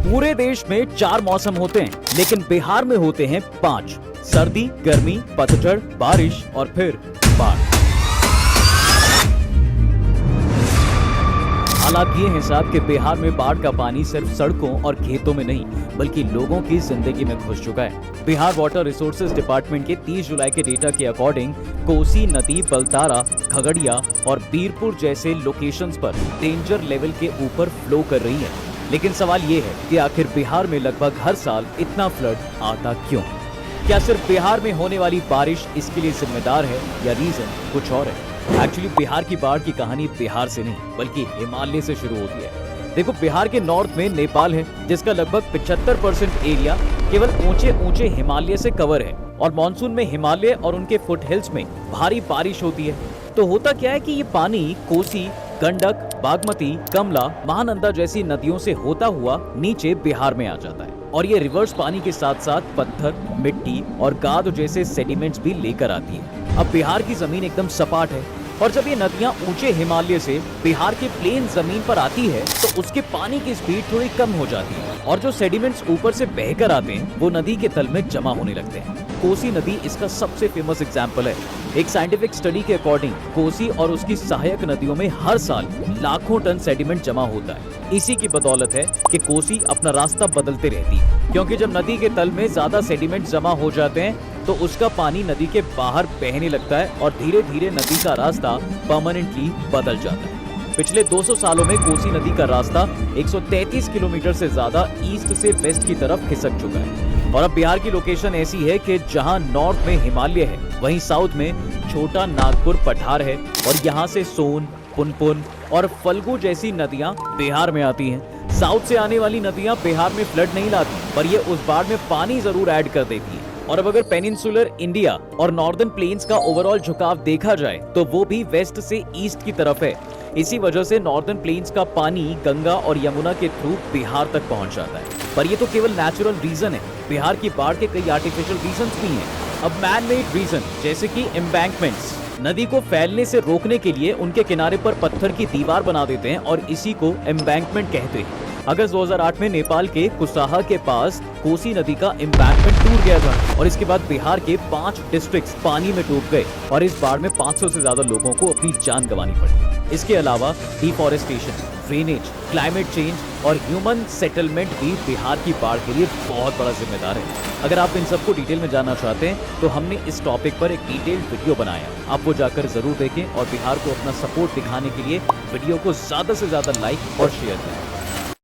पूरे देश में 4 मौसम होते हैं, लेकिन बिहार में होते हैं 5। सर्दी, गर्मी, पतझड़, बारिश और फिर बाढ़। हालात ये हैं साहब कि बिहार में बाढ़ का पानी सिर्फ सड़कों और खेतों में नहीं बल्कि लोगों की जिंदगी में घुस चुका है। बिहार वाटर रिसोर्सेज डिपार्टमेंट के 30 जुलाई के डेटा के अकॉर्डिंग कोसी नदी बलतारा, खगड़िया और बीरपुर जैसे लोकेशंस पर डेंजर लेवल के ऊपर फ्लो कर रही है। लेकिन सवाल ये है कि आखिर बिहार में लगभग हर साल इतना फ्लड आता क्यों? क्या सिर्फ बिहार में होने वाली बारिश इसके लिए जिम्मेदार है या रीजन कुछ और है? एक्चुअली बिहार की बाढ़ की कहानी बिहार से नहीं बल्कि हिमालय से शुरू होती है। देखो, बिहार के नॉर्थ में नेपाल है जिसका लगभग 75% एरिया केवल ऊंचे ऊंचे हिमालय से कवर है और मानसून में हिमालय और उनके फुट हिल्स में भारी बारिश होती है। तो होता क्या है कि ये पानी कोसी, गंडक, बागमती, कमला, महानंदा जैसी नदियों से होता हुआ नीचे बिहार में आ जाता है और ये रिवर्स पानी के साथ साथ पत्थर, मिट्टी और गाद जैसे सेडिमेंट्स भी लेकर आती है। अब बिहार की जमीन एकदम सपाट है और जब ये नदियां ऊंचे हिमालय से बिहार के प्लेन जमीन पर आती है तो उसके पानी की स्पीड थोड़ी कम हो जाती है और जो सेडिमेंट्स ऊपर से बहकर आते हैं वो नदी के तल में जमा होने लगते हैं। कोसी नदी इसका सबसे फेमस एग्जाम्पल है। एक साइंटिफिक स्टडी के अकॉर्डिंग कोसी और उसकी सहायक नदियों में हर साल लाखों टन सेडिमेंट जमा होता है। इसी की बदौलत है कि कोसी अपना रास्ता बदलते रहती है, क्योंकि जब नदी के तल में ज्यादा सेडिमेंट जमा हो जाते हैं तो उसका पानी नदी के बाहर बहने लगता है और धीरे धीरे नदी का रास्ता परमानेंटली बदल जाता है। पिछले 200 सालों में कोसी नदी का रास्ता 133 किलोमीटर से ज्यादा ईस्ट से वेस्ट की तरफ खिसक चुका है और अब बिहार की लोकेशन ऐसी है कि जहां नॉर्थ में हिमालय है वहीं साउथ में छोटा नागपुर पठार है और यहाँ से सोन, पुनपुन और फल्गु जैसी नदियां बिहार में आती हैं। साउथ से आने वाली नदियां बिहार में फ्लड नहीं लाती, पर ये उस बाढ़ में पानी जरूर ऐड कर देती है। और अब अगर पेनिनसुलर इंडिया और नॉर्दर्न प्लेन्स का ओवरऑल झुकाव देखा जाए तो वो भी वेस्ट से ईस्ट की तरफ है। इसी वजह से नॉर्दर्न प्लेन्स का पानी गंगा और यमुना के थ्रू बिहार तक पहुंच जाता है। पर ये तो केवल नेचुरल रीजन है, बिहार की बाढ़ के कई आर्टिफिशियल रीजंस भी हैं। अब मैन मेड रीजन जैसे कि एम्बैंकमेंट्स नदी को फैलने से रोकने के लिए उनके किनारे पर पत्थर की दीवार बना देते हैं और इसी को एम्बैंकमेंट कहते हैं। अगस्त 2008 में नेपाल के कुसाहा के पास कोसी नदी का एम्बैंकमेंट टूट गया था और इसके बाद बिहार के 5 डिस्ट्रिक्ट्स पानी में डूब गए और इस बाढ़ में 500 से ज्यादा लोगों को अपनी जान गंवानी पड़ी। इसके अलावा डिफॉरेस्टेशन, ड्रेनेज, क्लाइमेट चेंज और ह्यूमन सेटलमेंट भी बिहार की बाढ़ के लिए बहुत बड़ा जिम्मेदार है। अगर आप इन सबको डिटेल में जानना चाहते हैं तो हमने इस टॉपिक पर एक डिटेल्ड वीडियो बनाया, आप वो जाकर जरूर देखें और बिहार को अपना सपोर्ट दिखाने के लिए वीडियो को ज्यादा से ज्यादा लाइक और शेयर करें।